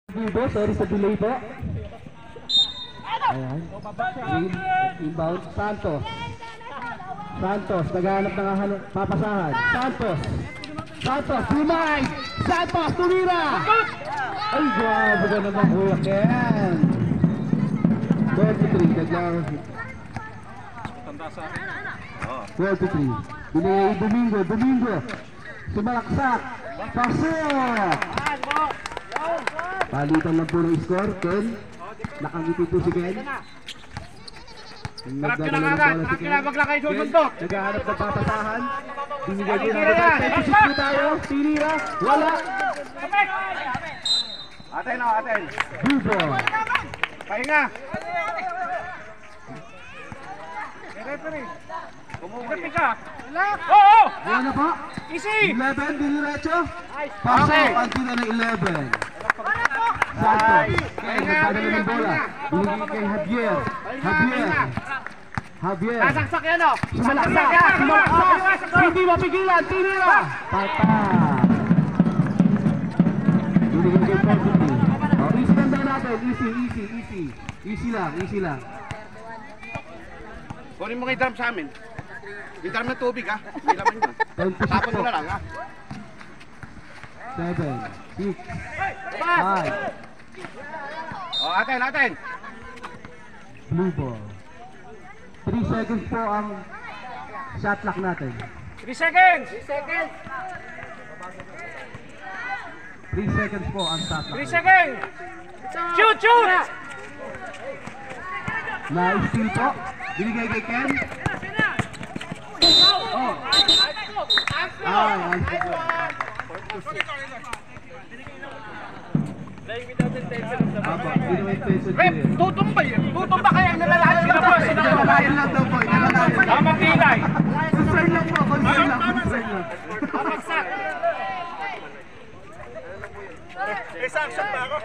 Sorry sa delay po. Ayan. Inbound. Santos. Santos. Naghahanap ng papasahan. Santos. Santos. Dumay. Santos. Tumira. Ay, grabe ka naman kuya Ken. 23. Naglang. 23. Binigay Domingo. Domingo. Sumalaksak. Pasok. Palitan lang po ng score. Ken. Nakangiti po si Ken. Trap nyo na agad. Trap nyo na. Maglakay doon bundok. Naghahanap ng papasahan. Binigay din ang 26 po tayo. Tinira. Wala. Aten o, aten. Bubo. Pahinga. Referee. Kumuha ka. Oo! Ayan na po. Easy! 11, diniretso. Pasok ang tira ng 11. Santos. Nagpadala ng bola. Binigay kay Javier. Javier. Nasaksak yan o! Sumalaksak. Sumalaksak. Hindi mapigilan. Tinira. Pata. Binigay kay Perfectly. Easy lang daw natin. Easy. Easy lang. Kunin mo kay drum sa amin. May drum ng tubig ha. May laman yun. Tapon mo na lang ha. 7, 6, 5. O, aten. Blue ball. 3 seconds po ang shot clock natin. 3 seconds! 3 seconds po ang shot clock. 3 seconds! Shoot! Na-steal po. Binigay kay Ken. Oh. Rep, tutumba yun. Tutumba kaya nalalayan sila po. Nalalayan lang daw po. Tamang kilay. Concern lang po. Paksak. Isang shot pa ako.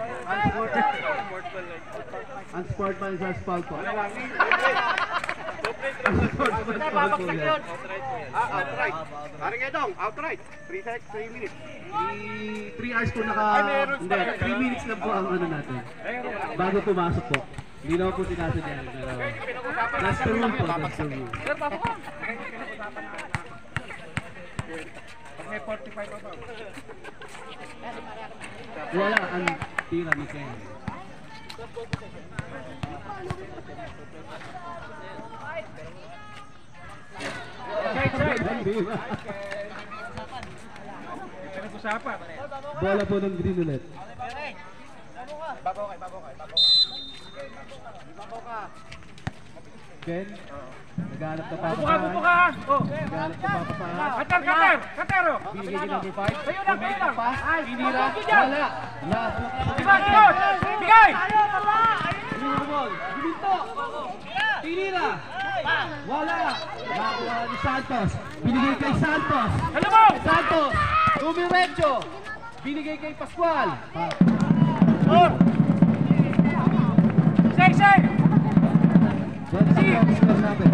Unsportman sa asphalt po. Babaksak yun. Outright. Parang edong, outright. 3 minutes. 3 hours po hindi, 3 minutes lang po ang ano natin. Bago pumasok po. Hindi naman po sinasadya. That's the rule po. Sir, pasok ka. Pag may 45 pa ba? Wala ang tira ni Ken. Pinag-usapan. Bola po ng green ulit. Babaw ka. Ken, naghanap na Buka. papasahan. Naghanap na papasahan. Kater. Binigay kay number 5. Sa'yo na, Pass. Pinira. Wala. Bigay! Guminto. Pinira. Wala. Nakuha ni Santos. Binigay kay Santos. Alam mo! Santos. Dumiretso. Binigay kay Pascual. Sek! natin.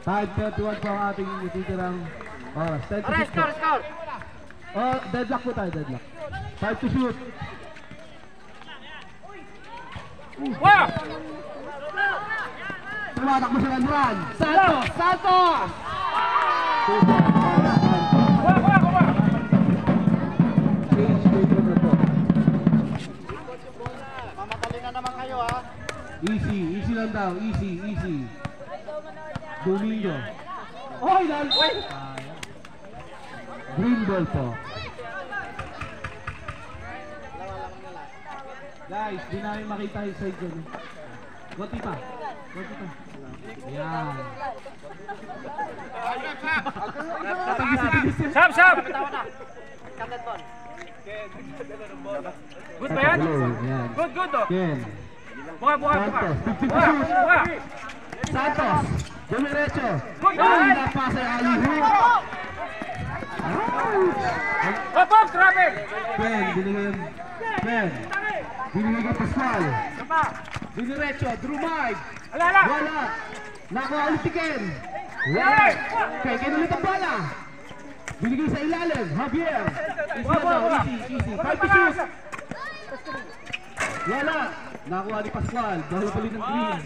5:31 po ang ating natitirang oras. 10 to 6 po. Score! Oh, deadlock po tayo, deadlock. 5 to shoot. Wow! Tumatak mo siya ng run. Santos! Change later na po. Mamadali na naman kayo ha. Easy lang daw. Easy. Domingo. Oy, green ball po. Guys, di namin makita yung side dyan. Konti pa. Ayan. Sab! Good ba yan? Ayan. Good oh. Ken. Buka. Santos. 50 shoot. Santos. Dumiretso. Ay, napasa yung alley-hoop. Opok, grabe! Ken, binigay kay Pascual. Dumiretso. Drumay. Alala! Wala. Nakuha ulit si Ken. Wala. Ken ulit ang bala. Binigay sa ilalim, Javier. Easy. 5 to shoot. Wala. Nakuha ni Pascual. Dahil pali ng green.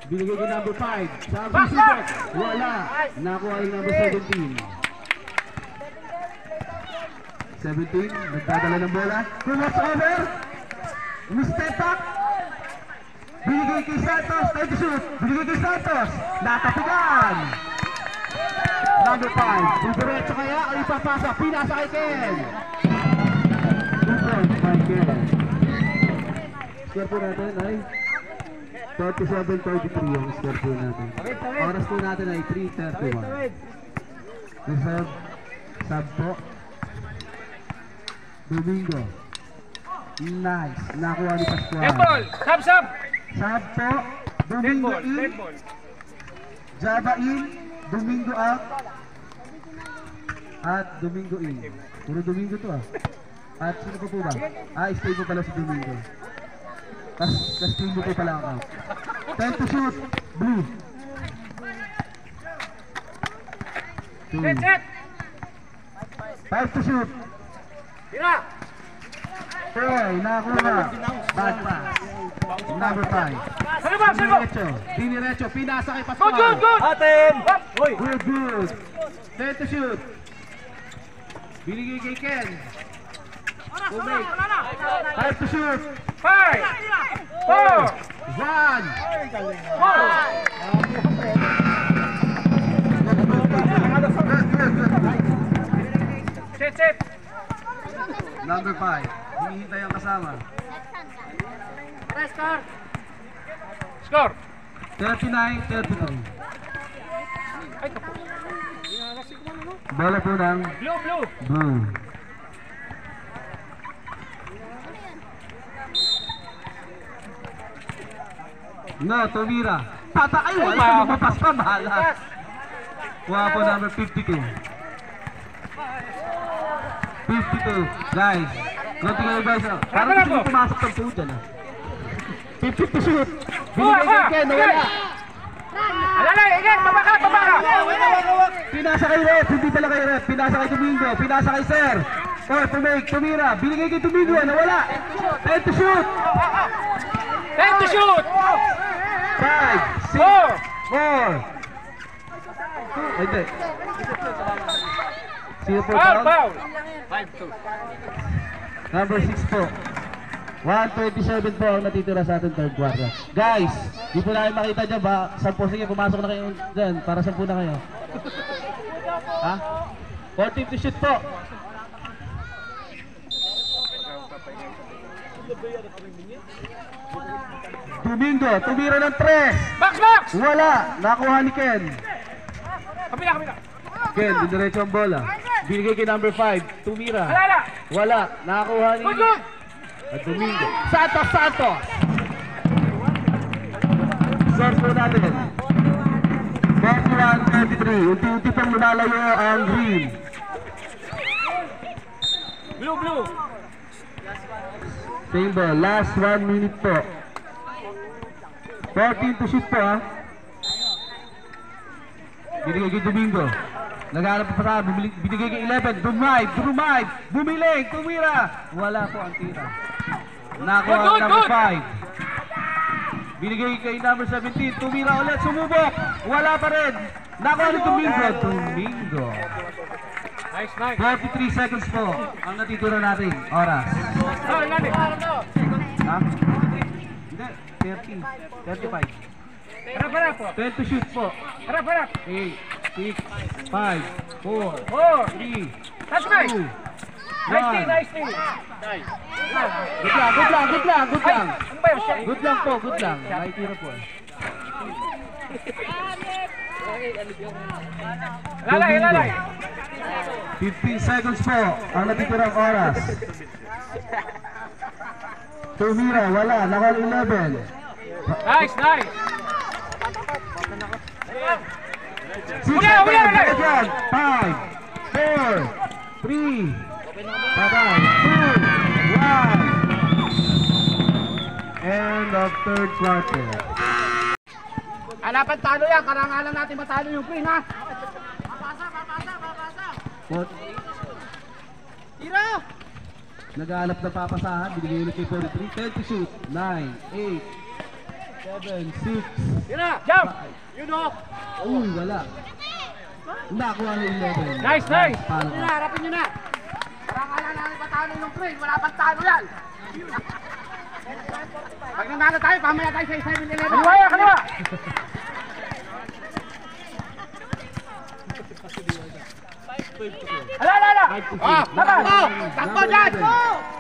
Binigay kay number 5. Sa Subok. Wala. Nakuha ni number 17. 17. Nagdadala ng bola. Crossover. Step back. Binigay kay Santos. Time to shoot. Binigay kay Santos. Natapigan. Number 5. Diretso kaya o ipapasa. Pinasa kay Ken. 2 points by Ken. Score po natin ay 37-33 ang score po natin. Oras po natin ay 3:31. Reserve. Sub po. Domingo. Nice. Nakuha ni Pascual. Headball! Sub! Sub po. Domingo in. Headball! Java in. Domingo out. At Domingo in. Puro Domingo to ah. At sino po ba? Stay po pala si Domingo. Stay po pala ang out. 10 to shoot. Blue. 2. Set! 5 to shoot. Tira! Troy, nakuha. Bad pass. Number 5. Diniretso. Pinasa kay Pascual. Good! Atin! Good. 10 to shoot. Binigay kay Ken. Umake. 5 to shoot. 5! 4! 1. Set! Number 5. Hinihintay ang kasama. Score! 39-33. Bola po ng Blue! Blue. No, tumira. Ay, wala. Lumapas pa, bahala. Kuha po number 52. 52. Guys, konti kayo guys. Parang gusto nyo pumasok ng po dyan. 50 to shoot. Binigay kay Ken, wala. Alalay! Igay! Babaka! Pinasa kay Rep, hindi pala kay Rep. Pinasa kay Domingo, pinasa kay Sir. Tumira. Binigay kay Domingo, nawala. 10 to shoot. 10 to shoot! 5, 6, 4. Hindi. Sino po Foul! Number 6 po. 1:27 po ang natitira sa ating third quarter. Guys, di po namin makita dyan ba? 10 sige, pumasok na kayo dyan. Para 10 na kayo. Ha? 14 to shoot po. Domingo, tumira ng 3. Box! Wala, nakuha ni Ken. Kapila! Ken, diretso ang bola. Binigay kay number 5, tumira. Alala! Wala, nakuha ni Good! at Domingo. Santos! Source po natin. 41-33. Unti-unti pang lumalayo ang green. Blue! Same ball. Last 1 minute po. 14 to shoot po ha. Binigay kay Domingo. Naghanap pa sa binigay kay 11. Drive. Bumiling. Tumira. Wala po ang tira. Nakuha ang number 5. Binigay kay number 17. Tumira ulit. Sumubok. Wala pa rin. Nakuha ni Domingo. Nice! 43 seconds po ang natitira natin. Oras. Ha? Hindi. 30. 35. Harap po! 10 to shoot po. Harap! 8, 6, 5, 4, 3, That's nice! 2, 1. Nice thing! Good lang. Ano ba yun? Good lang. May tira po eh. Lalay! 15 seconds po ang natitirang oras. Tumira, wala. Nakal 11. Nice! 6 seconds. 5, 4, 3, 2, 1. End of third quarter. Hanapan talo yan, karangalan natin matalo yung green ha. Tira! Naghahanap ng papasahan, binigay ulit kay 43. 10 to shoot. 9, 8, 7, 6, Tira! Jump! You know! Uy, wala. Nakuha ng 11. Nice, nice. Paano Nyo ka? na, harapin nyo na! Parang kala namin patalo ng train, wala pang talo yan! Pag nanalo tayo, pamaya tayo sa 7-Eleven! Kaliwa yan, kaliwa! Ala, ala, ala! Oh! Oh! Takbo dyan! Go!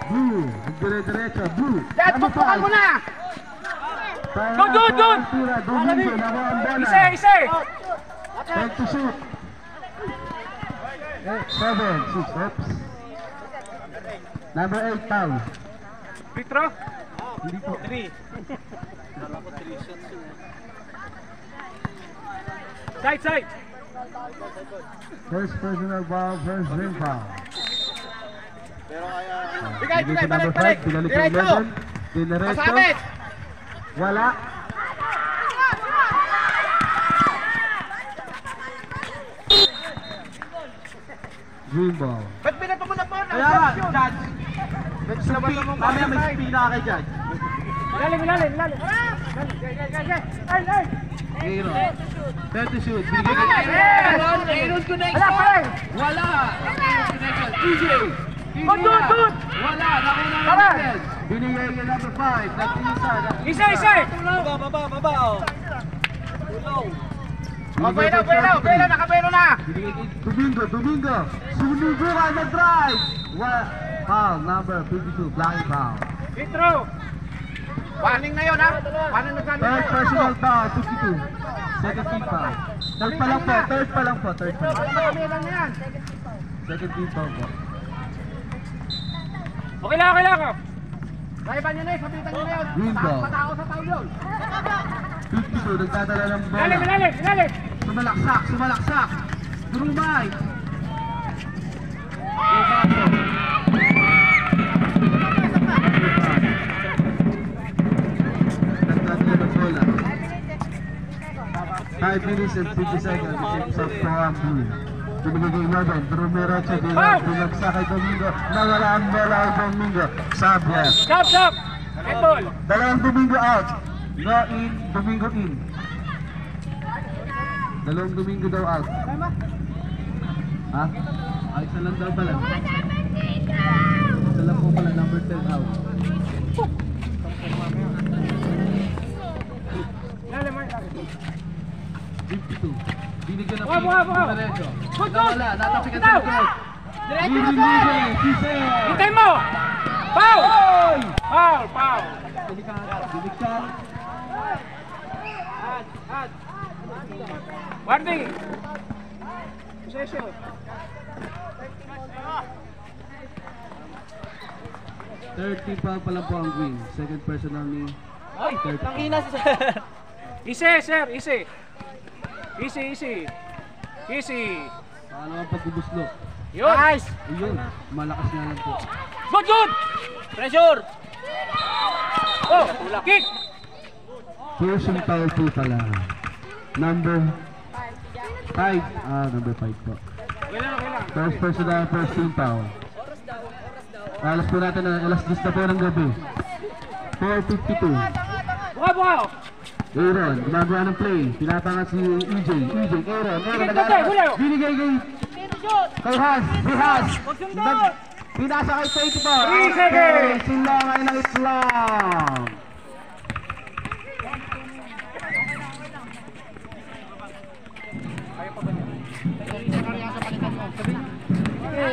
Blue. Nagdire-diretso. Blue. Dyan, pupukan mo na! Good, good, good. Domingo. Nakuha ang bola. Ise, ise! 10 to shoot. 7, 6. Oops. Number 8, foul. Pitro? Hindi po. 3. Side, side! First personal foul, first ring foul. Bigay, Bigay bigay, to number balik, 5, balik! pinalik kay Diretso! 11. Dinerecho. Masabit! Wala. Green ball. Ba't binato mo na po? Kaya nga, Judge. Mamaya may spina kay Judge. Ilalim, ilalim, ilalim! Ay, ay! Aaron. 30 shoot. Binigay kay Aaron connection! Ala, pare! Wala! Aaron connection! EJ! Good, good, good! Wala! Nakuna Tama! natin! Binigay kay number 5. Nag-isa. Ise, ise! Oh, pwede, pwede, nakapwede na! Binigay kay Domingo. Domingo. Sumigo ka na drive. Foul number 52. Blocking foul. Pitro! Warning na yun, ha? Warning na kami. Third personal foul. 52. Second team foul. Third pa lang po. Third pa lang po. Third pa lang. Kami lang na yan. Second team foul po. Okay lang, okay lang ako. Kaiban nyo na yun, sabitan nyo na yun. Green ball. Patao sa tao yun. 52. Nagdadala ng bola. Ilalim, ilalim, ilalim! Sumalaksak. Sumalaksak. Durumay. Nagdadala ng bola. 5 minutes and 50 seconds. Sa Poam Blue. Binigay kay Logan. Durumiretso. Binagsa kay Domingo. Nawala ang bola kay Domingo. Sub left. Stop, stop! Red ball! Dalawang Domingo out. No in. Domingo in. Dalawang Domingo daw out. Ha? Ay, isa lang daw pala. Isa lang po pala. Number 10 out. Ilalim, ilalim. 52. Binigyan ng Buka, buka, buka. Durumiretso. Good, good. Nawala. Natapikan sa Itaw. likod. Diretso na po! Sise. Hintay mo! Foul! Foul, foul! Binikan. Warning! Possession. Third team foul pa lang po ang green. Second personal ni Ay, tangina si sir. Easy, sir, easy. Easy, easy. Easy. Paano ang pagbubuslok? Yun. Nice. Ayun. Malakas nga lang po. Good, good. Pressure. Oh, kick. Person foul po pala. Number 5. Number 5 po. Okay lang, okay lang. First personal, first team foul. Alas po natin na alas 10 na po ng gabi. 4:52. Buka, buka. Aaron, gumagawa ng play. Pinapangat si EJ. EJ, Aaron. Sige, nag-aaral. huli. Binigay kay Has. Si Has. Pinasa kay 24. 3 seconds. Silang ay ng Islam.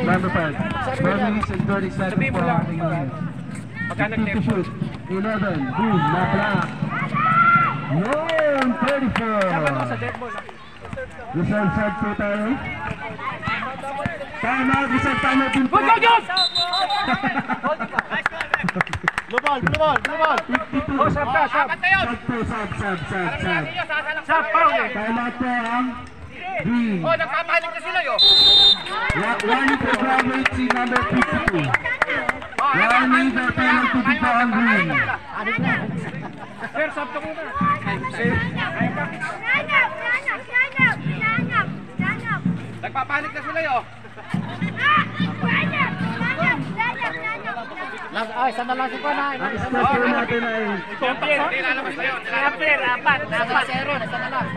Number 5. 4 minutes and 30 seconds Sabihin mo for lang. ating game. Pagka 50 to nag-tempo. shoot. 11. Boom. Na-block. Yun! 34. Dapat mo sa dead ball. Reserve set po tayo. Time out. Reserve time out din po. Good, good, good. Blue ball, blue ball, blue ball! 52. Oh, sab ka, sab. Sub po. Sub. Sab, foul eh. Time out po ang green. Oh, nagpapanik na sila yun! Warning for graduate si number 52. Warning for penalty po ang green. Sir, sab ka muna. Nagpapanik na sila yun! Ay, saan na lang si Pana? Ang score po natin ay Champion. Champion, apat. 0, nasa na lang.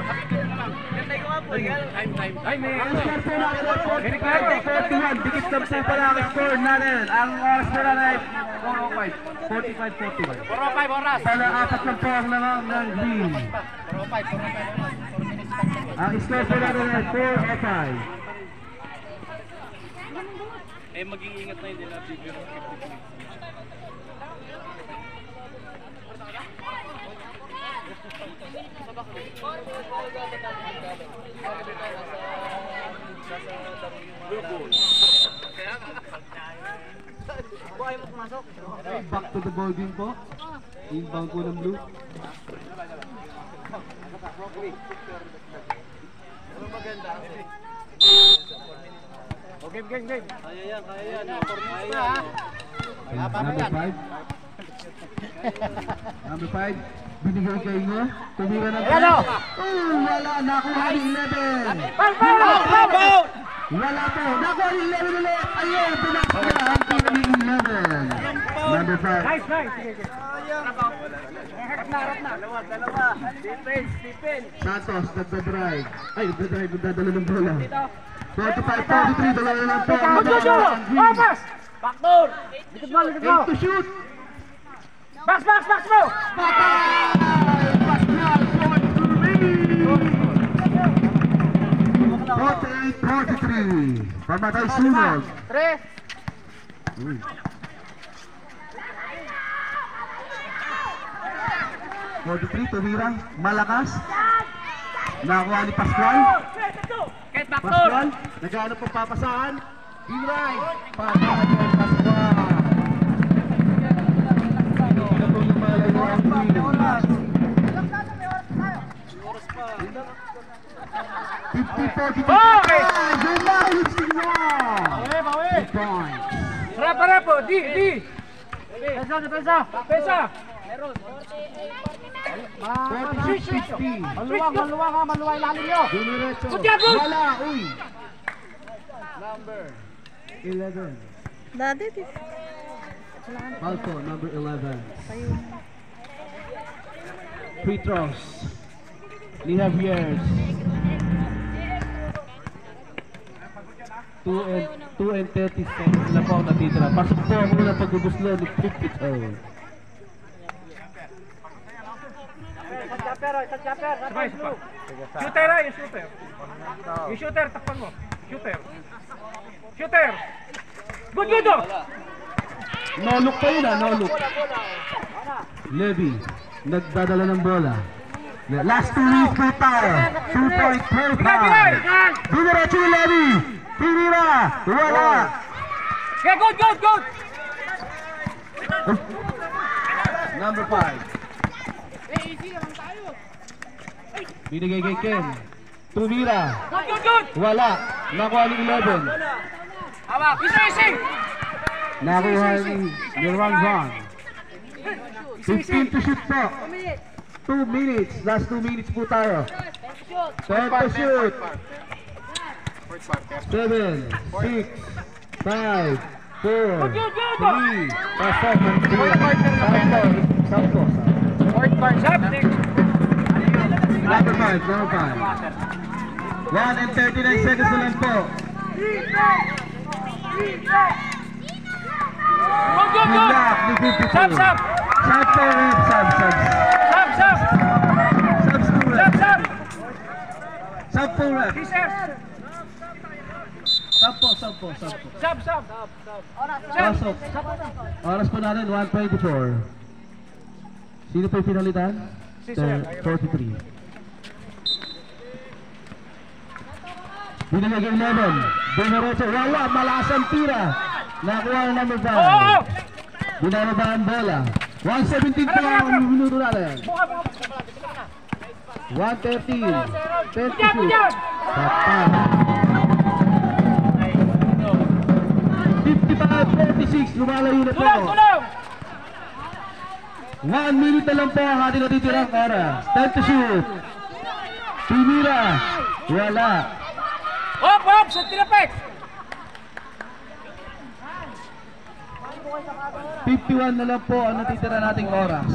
Ay, may... ang score po natin ay 45-41. Dikit lang po pala ang score natin. Ang score natin ay 45-41. 4-5 oras. Pala apat lang po ang namang ng green. 4-5. Ang score po natin ay 4-5. Eh, mag-iingat na hindi na video. Back to the ball game po. Inbound po ng blue. Game. Number 5. Number 5. Binigay kay Ingo. Tumira na po. Hello! Wala. Nakuha ni 11. Foul! Wala po. Nakuha ni 11 ulit. Ayun. Pinakita ang team ni 11. Number 5. Nice. Sige. Harap na. Dalawa. Defense. Santos, nagdadrive. Ay, nagdadrive. Nagdadala ng bola. 45-43. Dalawa na lang po. Pass! Backdoor! Likod mo. 8 to shoot. Box mo! Patay! Pascual going to the lead! 48-43. Pamatay sunog. 3. Uy. 43, tumira. Malakas. Nakuha ni Pascual. Kahit backdoor! Pascual, naghanap ng papasahan. Diray. Patay ni Pascual. Hindi na po lumalay ng ang green. 50-40. Okay. Gumalit sila. Bawi! 2 points. Rapo! Di! Depensa! 46-50. Maluwang lalim nyo! Dumiretso. Kutyabot! Wala. Uy. Number 11. Dati, Palto, number 11. Free throws. We have years. 2 and 30 seconds lang po ang natitira. Pasok po ang unang pagguguslo ni Pipito. Sabay. Shooter! Yung shooter, takpan mo. Shooter! Good! No look pa yun no look. Levy, nagdadala ng bola. Last 2 minutes po tayo. 2-point play time. Diretso ni Levy. Tinira. Wala. Yeah, good! Number 5. Binigay kay Ken. Tumira. Good! Wala. Nakuha ni 11. Hawak! Easy! Nakuha ni Ron. 15 to shoot po. 2 minutes. Last 2 minutes po tayo. 10 to shoot. 7, 6, 5, 4, 3, Santos. Number 5. 1 and 39 seconds na lang po. Good luck ni Pipito. Sub! Sub po rin. Sub po rin. Sub po. Pasok. Oras po natin, 1:24. Sino po yung pinalitan? Si Sir. 43. Binigay kay 11. Dumiretso. Wala. Malakas ang tira. Nakuha ang number 5. Oo! Binababa ang bola. 1:17 pa lang ang minuto natin. 1:13. 10 to shoot. Tapat. 55-46. Lumalayo na po. Tulong! 1 minute na lang po ang ating natitirang oras. 10 to shoot. Pinira. Wala. Hop! Sa tinapik! 51 na lang po ang natitira nating oras.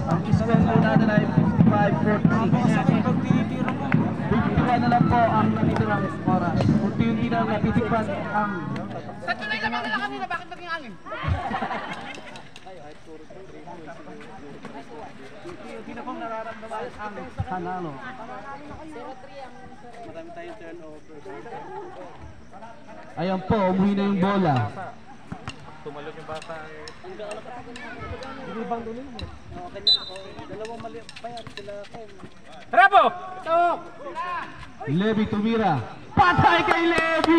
Ang score po natin ay 55-46. 51 na lang po ang natitirang oras. Unti-unti na natitikpan ang... Sa tunay lamang nila kanina, bakit naging angin? Unti-unti na pong nararamdaman ang panalo. Marami tayong turnover. Ayan po, umuwi na yung bola. Tumalog yung bata. Dalawang mali pa yan sila. Bravo! Ito! Levy tumira. Patay kay Levy!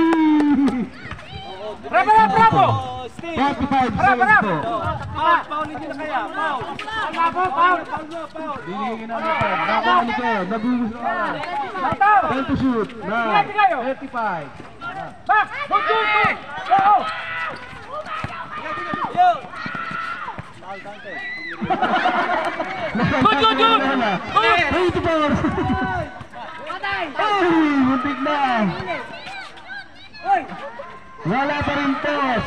Bravo! Bravo! 45 seconds po. Paulin nyo na kaya. Paul! Paul! Dinigin namin po. Nakakali ko. Nabubus na oras. Time to shoot. 35. Back! Go! Good! Ay, ito pa. Ay, muntik na. Wala pa rin toss.